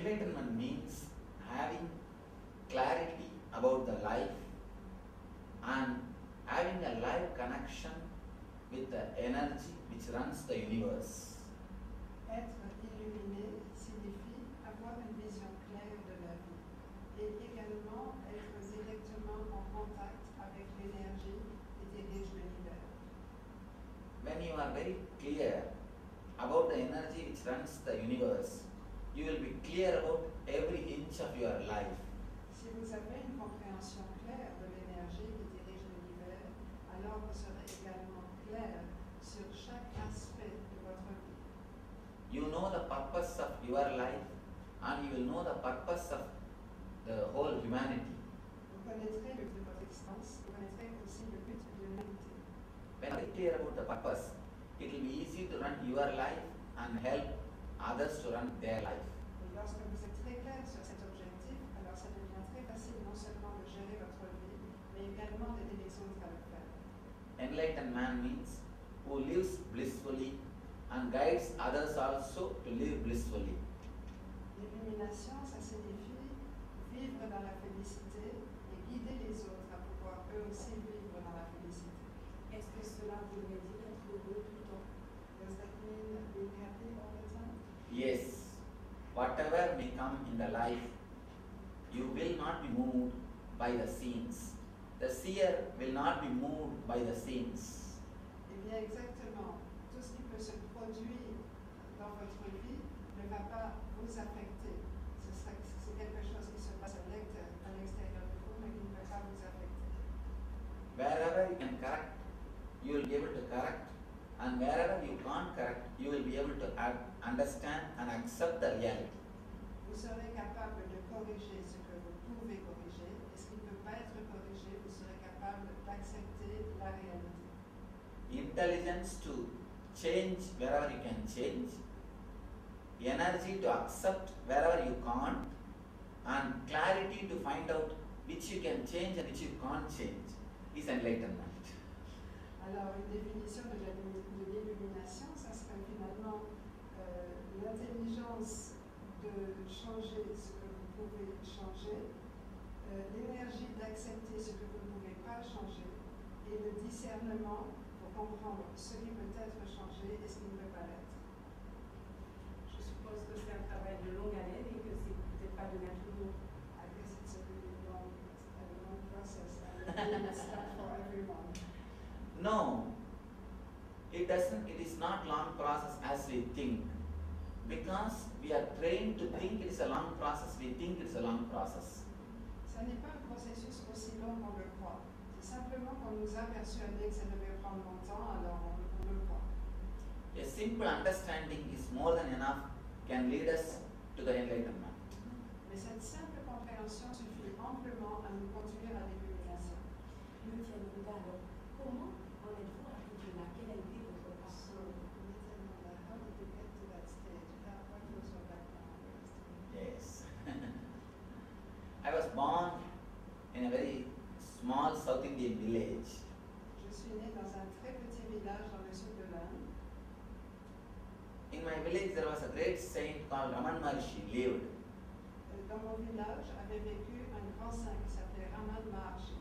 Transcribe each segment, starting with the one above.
enlightenment means having clarity about the life and having a live connection with the energy which runs the universe. Être illuminé signifie avoir une vision claire de la vie et également être directement en contact avec l'énergie qui dirige l'univers. When you are very clear about the energy which runs the universe, you will be clear about every inch of your life. Si vous avez une compréhension claire de l'énergie qui dirige l'univers, alors vous serez également clair sur chaque aspect de votre vie. You know the purpose of your life and you will know the purpose of the whole humanity. Vous connaîtrez le but de votre existence, vous connaîtrez aussi le but de l'humanité. When you are clear about the purpose, it will be easy to run your life and help others to run their life. Et lorsque vous êtes très clair sur cet objectif, alors ça devient très facile non seulement de gérer votre vie, mais également d'aider les autres à le faire. Enlightened man means who lives blissfully and guides others also to live blissfully. L'illumination, ça signifie vivre dans la félicité et guider les autres à pouvoir eux aussi vivre dans la félicité. Est-ce que cela voudrait dire être heureux tout le temps? Does that mean being happy all the time? Yes, whatever may come in the life, you will not be moved by the scenes. The seer will not be moved by the scenes. Eh bien, exactement. Tout ce qui peut se produire dans votre vie ne va pas vous affecter. C'est quelque chose qui se passe à l'extérieur de vous, mais qui ne va pas vous affecter. Wherever you can correct, you will be able to correct, and wherever you can't correct, you will be able to understand and accept the reality. Vous serez capable de corriger ce que vous pouvez corriger, et ce qui ne peut pas être corrigé, vous serez capable d'accepter la réalité. Intelligence to change wherever you can change, energy to accept wherever you can't, and clarity to find out which you can change and which you can't change is enlightenment. Alors, une définition de l'illumination, ça serait finalement l'intelligence de changer ce que vous pouvez changer, l'énergie d'accepter ce que vous ne pouvez pas changer, et le discernement pour comprendre ce qui peut être changé et ce qui ne peut pas l'être. Je suppose que c'est un travail de longue haleine et que c'est peut-être pas de un jour. I guess it's a really long process, and it's not for everyone. No, it doesn't. It is not long process as we think. Because we are trained to think it is a long process, we think it's a long process. Ça n'est pas un processus aussi long qu'on le croit. C'est simplement qu'on nous a persuadé que ça devait prendre longtemps, alors on le croit. A simple understanding is more than enough, can lead us to the enlightenment. Mais cette simple compréhension suffit amplement à nous conduire à l'illumination. Monsieur Nanda, alors, comment en êtes-vous arrivé là? Quel a été votre parcours? How did you get to that stage? What was your background? Yes. I was born in a very small South Indian village. Je suis née dans un très petit village dans le sud de l'Inde. In my village there was a great saint called Raman Maharshi lived. Dans mon village avait vécu un grand saint qui s'appelait Raman Maharshi.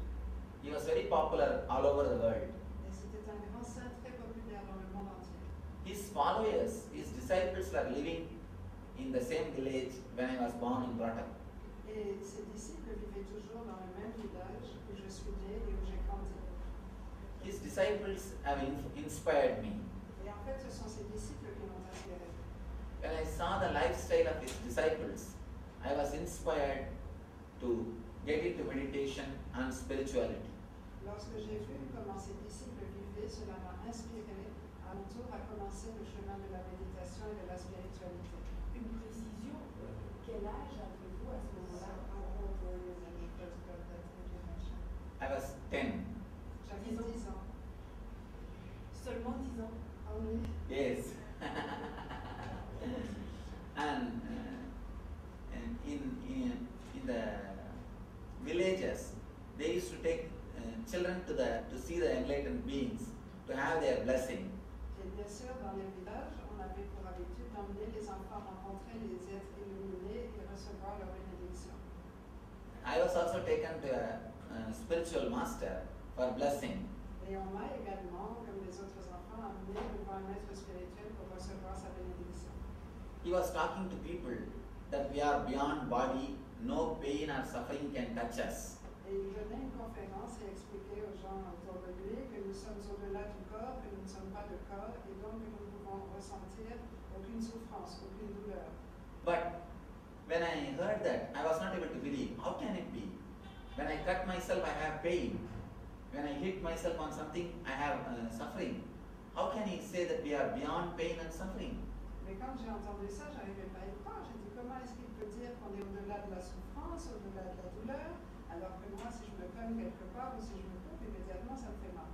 He was very popular all over the world. Et c'était un grand saint très populaire dans le monde entier. His followers, his disciples were living in the same village when I was born and brought up. Et ses disciples vivaient toujours dans le même village où je suis née et où j'ai grandi. His disciples have inspired me. Et en fait, ce sont ses disciples qui m'ont inspiré. When I saw the lifestyle of his disciples, I was inspired to get into meditation and spirituality. Lorsque j'ai vu comment ses disciples vivaient, cela m'a inspiré à mon tour à commencer le chemin de la méditation et de la spiritualité. Une précision, quel âge avez-vous à ce moment-là? I was 10. J'avais 10 ans. Seulement 10 ans. Only. Yes. And in the villages, they used to take children to see the enlightened beings to have their blessing. Et bien sûr, dans les villages, on avait pour habitude d'emmener les enfants rencontrer les êtres illuminés et recevoir leur bénédiction. I was also taken to a spiritual master for blessing. Et on m'a également, comme les autres enfants, amené devant un maître spirituel pour recevoir sa bénédiction. He was talking to people that we are beyond body, no pain or suffering can touch us. Et il donnait une conférence et expliquait aux gens autour de lui que nous sommes au-delà du corps, que nous ne sommes pas le corps, et donc que nous pouvons ressentir aucune souffrance, aucune douleur. But when I heard that, I was not able to believe. How can it be? When I cut myself, I have pain. When I hit myself on something, I have suffering. How can he say that we are beyond pain and suffering? Mais quand j'ai entendu ça, je n'arrivais pas à y croire. J'ai dit, comment est-ce qu'il peut dire qu'on est au-delà de la souffrance, au-delà de la douleur, alors que moi, si je me cogne quelque part ou si je me coupe, immédiatement, ça me fait mal.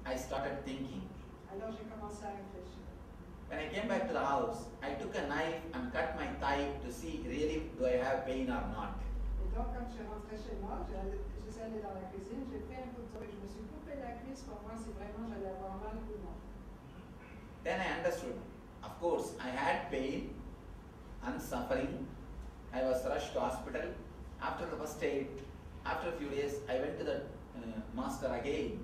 I started thinking. Alors j'ai commencé à réfléchir. When I came back to the house, I took a knife and cut my thigh to see really do I have pain or not. Et donc, quand je suis rentrée chez moi, je suis allée dans la cuisine, j'ai pris un couteau et je me suis coupé la cuisse pour voir si vraiment j'allais avoir mal ou non. Then I understood. Of course, I had pain and suffering. I was rushed to hospital. After the first aid, after a few days, I went to the master again.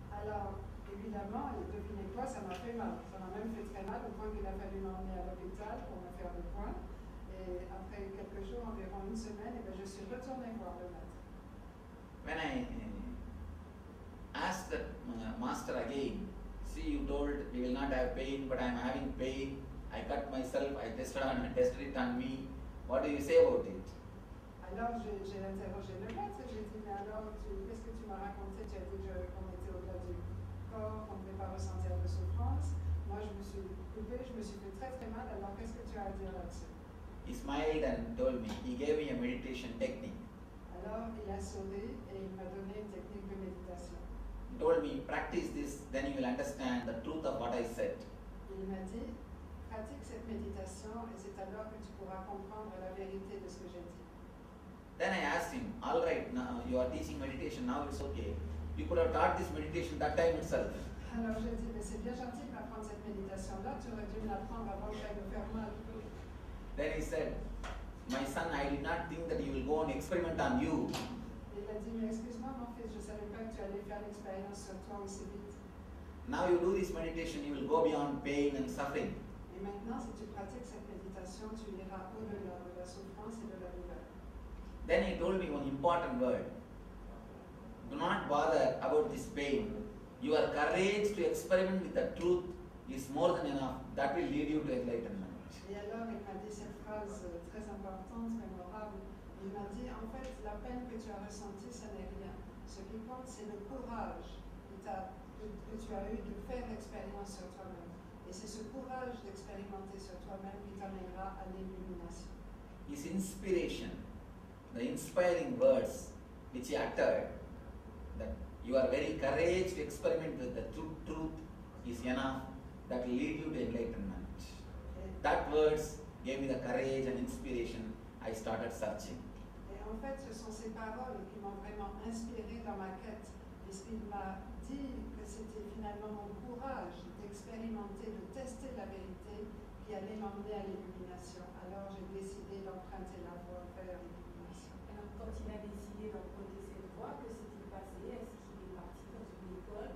Alors, évidemment, devinez quoi, ça m'a fait mal. Ça m'a même fait très mal au point qu'il a fallu m'emmener à l'hôpital pour me faire des points. Et après quelques jours, environ une semaine, je suis retournée voir le maître. When I asked the master again, see, you told we will not have pain, but I am having pain. I cut myself, I tested it on me. What do you say about it? Alors j'ai interrogé le maître, j'ai dit, mais alors, qu'est-ce que tu m'as raconté? Tu as dit qu'on était au-delà du corps, qu'on ne devait pas ressentir de souffrance. Moi, je me suis coupée, je me suis fait très très mal, alors qu'est-ce que tu as à dire là-dessus? He smiled and told me, he gave me a meditation technique. Alors, il a souri et il m'a donné une technique de méditation. He told me, practice this, then you will understand the truth of what I said. Il m'a dit, pratique cette méditation et c'est alors que tu pourras comprendre la vérité de ce que j'ai dit. Then I asked him, all right, now you are teaching meditation, now it's okay. You could have taught this meditation that time itself. Alors j'ai dit, mais c'est bien gentil de m'apprendre cette méditation-là, tu aurais dû me l'apprendre avant que j'aille me faire mal. Then he said, my son, I did not think that you will go and experiment on you. Il a dit, mais excuse-moi mon fils, je ne savais pas que tu allais faire l'expérience sur toi aussi vite. Now you do this meditation, you will go beyond pain and suffering. Et maintenant, si tu pratiques cette méditation, tu iras au-delà de la souffrance et de la douleur. Then he told me one important word. Do not bother about this pain. Your courage to experiment with the truth is more than enough. That will lead you to enlightenment. Et alors, il m'a dit cette phrase très importante, mémorable. Il m'a dit, en fait, la peine que tu as ressentie, ça n'est rien. Ce qui compte, c'est le courage que tu as eu de faire l'expérience sur toi-même. Et c'est ce courage d'expérimenter sur toi-même qui t'amènera à l'illumination. His inspiration, the inspiring words which he uttered, that your very courage to experiment with the truth is enough, that will lead you to enlightenment. That words gave me the courage and inspiration. I started searching. Et en fait, ce sont ces paroles qui m'ont vraiment inspiré dans ma quête. Et ce qu'il m'a dit que c'était finalement mon courage d'expérimenter, de tester la vérité qui allait m'emmener à l'illumination. Alors j'ai décidé d'emprunter la voie vers l'illumination. Alors, quand il a décidé d'emprunter cette voie, que s'est-il passé? Est-ce qu'il est parti dans une école?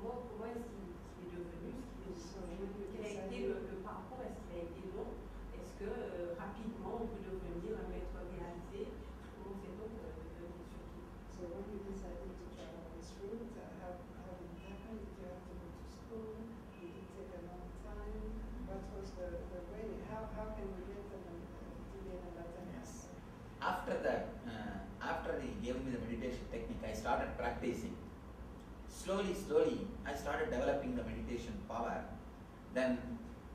Comment est-ce qu'il est devenu ce qu'il est devenu? Quel a été le parcours? Est-ce qu'il a été long? Est-ce que rapidement on peut devenir un maître réalisé? Comment fait-on de devenir surtout? So when you decided to travel this route, how did it happen? Did you have to go to school? Did it take a long time? What was the way? How can we get to be an enlightened master? After that, after he gave me the meditation technique, I started practicing. Slowly, I started developing the meditation power. Then,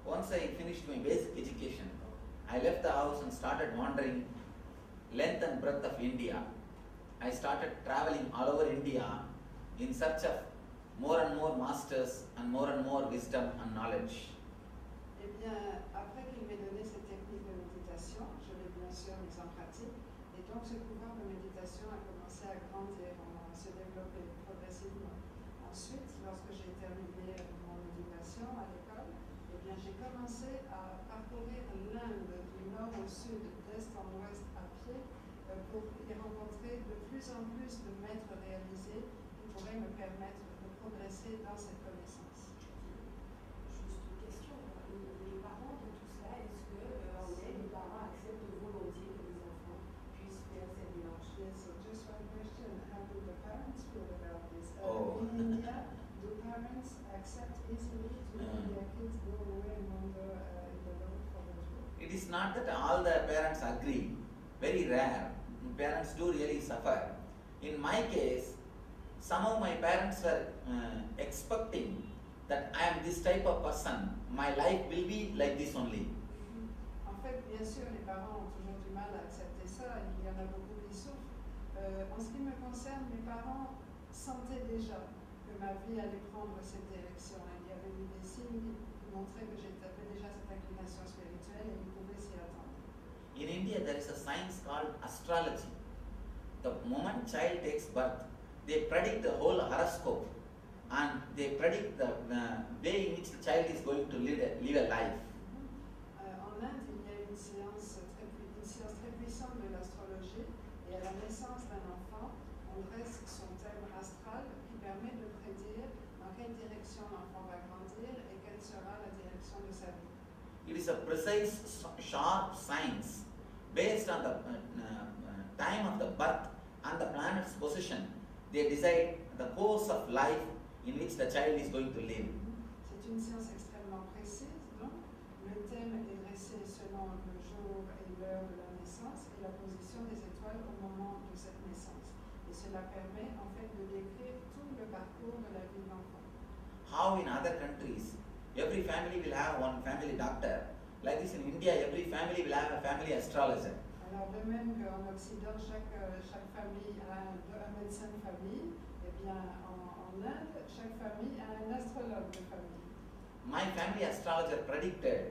once I finished my basic education, I left the house and started wandering length and breadth of India. I started traveling all over India in search of more and more masters and more wisdom and knowledge. Eh bien, après qu'il m'ait donné cette technique de méditation, je l'ai bien sûr mise en pratique. Et donc, ce pouvoir de méditation a commencé à grandir, à se développer progressivement. Ensuite, lorsque j'ai terminé mon éducation à l'école, eh bien, j'ai commencé à parcourir l'Inde du nord au sud, d'est en ouest à pied pour y rencontrer de plus en plus de maîtres réalisés qui pourraient me permettre de progresser dans cette connaissance. Juste une question, les parents de tout cela, est-ce que en Inde, les parents acceptent volontiers que les enfants puissent faire cette démarche? Yes, so just one question, how do the parents feel about this? Oh. In India, do parents accept easily to let their kids go away and wander in the road for the tour? It is not that all the parents agree, very rare. Parents do really suffer. In my case, somehow my parents were expecting that I am this type of person, my life will be like this only. En fait, bien sûr, les parents ont toujours du mal à accepter ça. Il y en a beaucoup qui souffrent. En ce qui me concerne, mes parents sentaient déjà que ma vie allait prendre cette direction. Il y avait eu des signes qui montraient que j'avais déjà cette inclination spirituelle et ils pouvaient s'y attendre. In India, there is a science called astrology. The moment child takes birth, they predict the whole horoscope and they predict the way in which the child is going to live a life. En Inde, il y a une science très puissante de l'astrologie et à la naissance d'un enfant, on dresse son thème astral qui permet de prédire dans quelle direction l'enfant va grandir et quelle sera la direction de sa vie. It is a precise, sharp science based on the time of the birth and the planet's position. They decide the course of life in which the child is going to live. C'est une science extrêmement précise, donc le thème est dressé selon le jour et l'heure de la naissance et la position des étoiles au moment de cette naissance. Et cela permet en fait de décrire tout le parcours de la vie de l'enfant. How in other countries, every family will have one family doctor. Like this in India, every family will have a family astrologer. Alors de même qu'en Occident, chaque famille a un médecin de famille, eh bien en Inde, chaque famille a un astrologue de famille. My family astrologer predicted,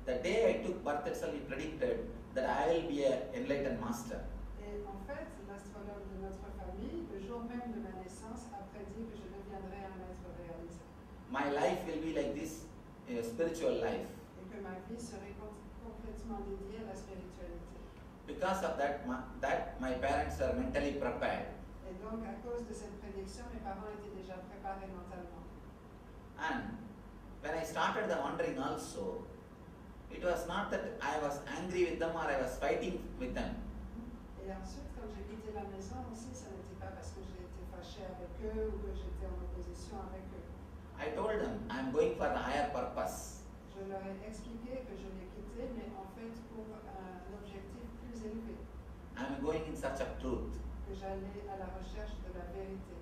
the day I took birth itself, he predicted that I will be an enlightened master. Et en fait, l'astrologue de notre famille, le jour même de ma naissance, a prédit que je deviendrais un maître réalisé. My life will be like this, a spiritual life. Et que ma vie serait complètement dédiée à la spiritualité. Because of that, my parents were mentally prepared. Et donc, à cause de cette prédiction, mes parents étaient déjà préparés mentalement. And when I started the wandering also, it was not that I was angry with them or I was fighting with them. Et ensuite, quand j'ai quitté la maison aussi, ça n'était pas parce que j'ai été fâchée avec eux ou que j'étais en opposition avec eux. I told them I am going for a higher purpose. Je leur ai expliqué que je l'ai quitté, mais en fait pour un objectif plus élevé, I am going in search of truth. que j'allais à la recherche de la vérité.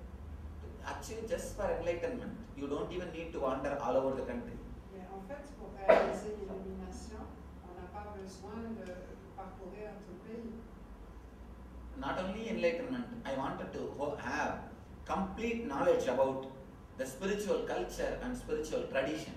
Actually, just for enlightenment, you don't even need to wander all over the country. Mais en fait, pour réaliser l'illumination, on n'a pas besoin de parcourir tout le pays. Not only enlightenment, I wanted to have complete knowledge about the spiritual culture and spiritual tradition.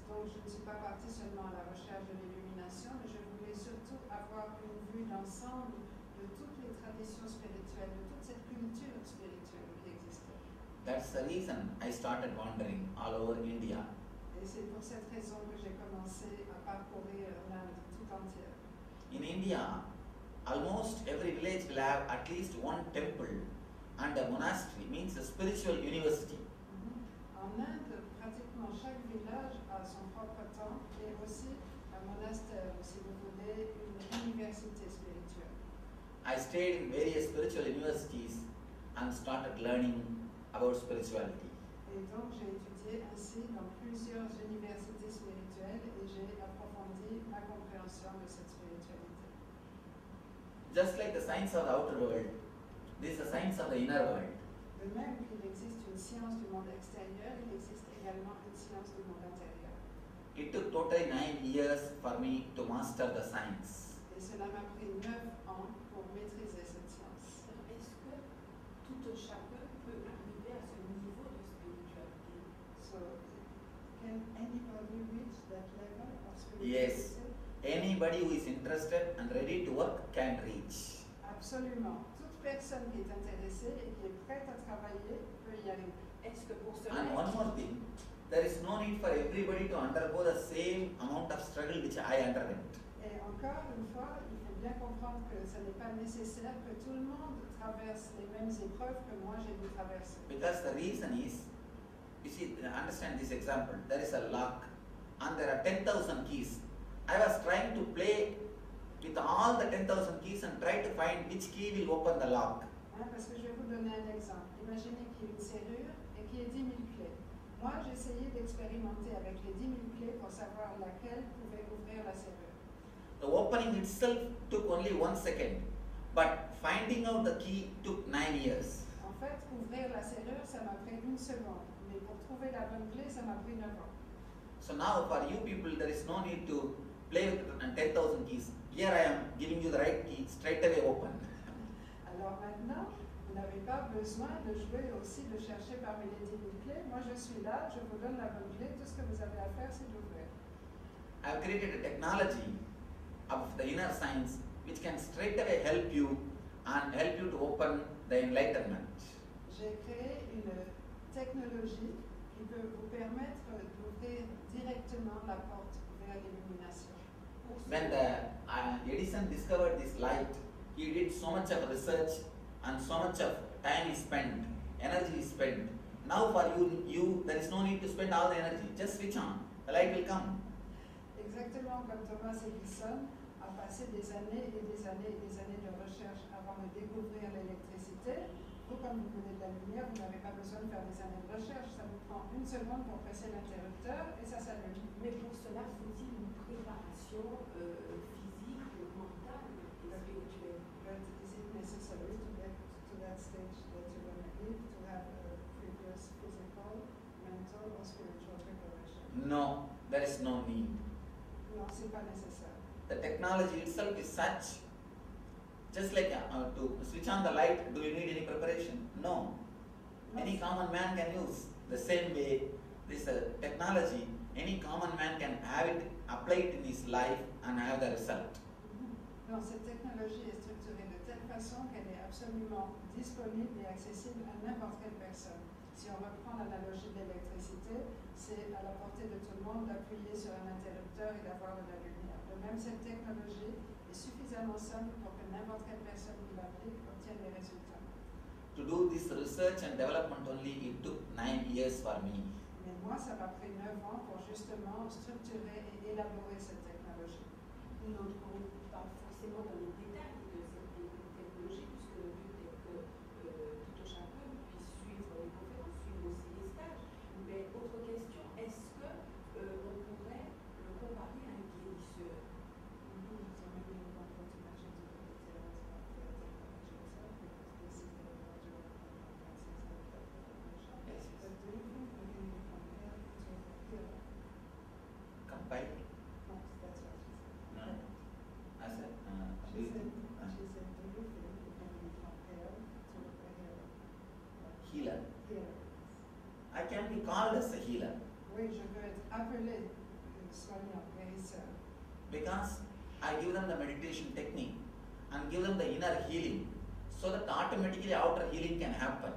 Donc je ne suis pas partie seulement à la recherche de l'illumination, mais je voulais surtout avoir une vue d'ensemble de toutes les traditions spirituelles, de toute cette culture spirituelle qui existait. That's the reason I started wandering all over India. Et c'est pour cette raison que j'ai commencé à parcourir l'Inde tout entière. In India, almost every village will have at least one temple and a monastery, means a spiritual university. En Inde, pratiquement chaque village a son propre temple et aussi un monastère, ou si vous voulez, une université spirituelle. I stayed in various spiritual universities and started learning about spirituality. Et donc j'ai étudié ainsi dans plusieurs universités spirituelles et j'ai approfondi ma compréhension de cette spiritualité. Just like the science of the outer world, this is the science of the inner world. De même qu'il existe une science du monde extérieur, il existe également une science du monde intérieur. It took totally 9 years for me to master the science. Et cela m'a pris 9 ans pour maîtriser cette science. Est-ce que tout chacun peut arriver à ce niveau de spiritualité? So, can anybody reach that level of Yes. spirituality? Anybody who is interested and ready to work can reach. Absolument. Toute personne qui est intéressée et qui est prête à travailler peut y arriver. Est-ce que pour cela, And one more thing, there is no need for everybody to undergo the same amount of struggle which I underwent. Et encore une fois, il faut bien comprendre que ce n'est pas nécessaire que tout le monde traverse les mêmes épreuves que moi j'ai dû traverser. Because the reason is, you see, understand this example, there is a lock and there are 10,000 keys. I was trying to play with all the 10,000 keys and try to find which key will open the lock. Parce que je vais vous donner un exemple. Imaginez qu'il y a une serrure et qu'il y ait 10 000 clés. Moi, j'ai essayé d'expérimenter avec les 10 000 clés pour savoir laquelle pouvait ouvrir la serrure. The opening itself took only 1 second, but finding out the key took 9 years. En fait, ouvrir la serrure, ça m'a pris 1 seconde. Mais pour trouver la bonne clé, ça m'a pris 9 ans. So now for you people, there is no need to play with 10,000 keys. Here I am giving you the right key, straight away open. Alors maintenant, vous n'avez pas besoin de jouer aussi, de chercher parmi les 10 000 clés. Moi, je suis là, je vous donne la bonne clé. Tout ce que vous avez à faire, c'est d'ouvrir. I have created a technology of the inner science which can straight away help you and help you to open the enlightenment. J'ai créé une technologie qui peut vous permettre d'ouvrir directement la porte vers l'illumination. When Edison discovered this light, he did so much of research and so much of time is spent, energy is spent. Now for you there is no need to spend all the energy. Just switch on, the light will come. Exactement comme Thomas Edison a passé des années et des années et des années de recherche avant de découvrir l'électricité. Vous, comme vous venez de la lumière, vous n'avez pas besoin de faire des années de recherche. Ça vous prend 1 seconde pour presser l'interrupteur et ça s'allume. mais pour cela, faut-il une préparation physique, mentale et spirituelle? But is it necessary to get to that stage that you're going to need to have a previous physical, mental or spiritual preparation? No, there is no need. Non, c'est pas nécessaire. The technology itself is such, just like to switch on the light, do you need any preparation? No. Any common man can use. The same way, this technology, any common man can have it, apply it in his life and have the result. Non, cette technologie est structurée de telle façon qu'elle est absolument disponible et accessible à n'importe quelle personne. Si on reprend l'analogie de l'électricité, c'est à la portée de tout le monde d'appuyer sur un interrupteur et d'avoir de la lumière. De même, cette technologie est suffisamment simple pour que n'importe quelle personne qui l'applique obtienne des résultats. To do this research and development only, it took 9 years for me. Mais moi, ça m'a pris 9 ans pour justement structurer et élaborer cette technologie. Nous n'entrons pas forcément dans les détails de cette technologie, puisque le but est que tout un chacun puisse suivre les conférences, suivre aussi les stages. Mais autre question, est-ce que on pourrait le comparer à un guérisseur? Compile? No, that's what she said. No. I said, do She you said, think? she said, do you think you can be compared to a Healer. healer? I can be called as a healer Oui, je veux être appelé soignant, guérisseur. because I give them the meditation technique and give them the inner healing so that automatically outer healing can happen.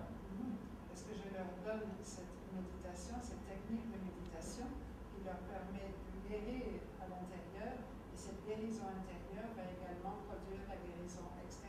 Parce que je leur donne cette méditation, cette technique de méditation qui leur permet de guérir à l'intérieur et cette guérison intérieure va également produire la guérison extérieure.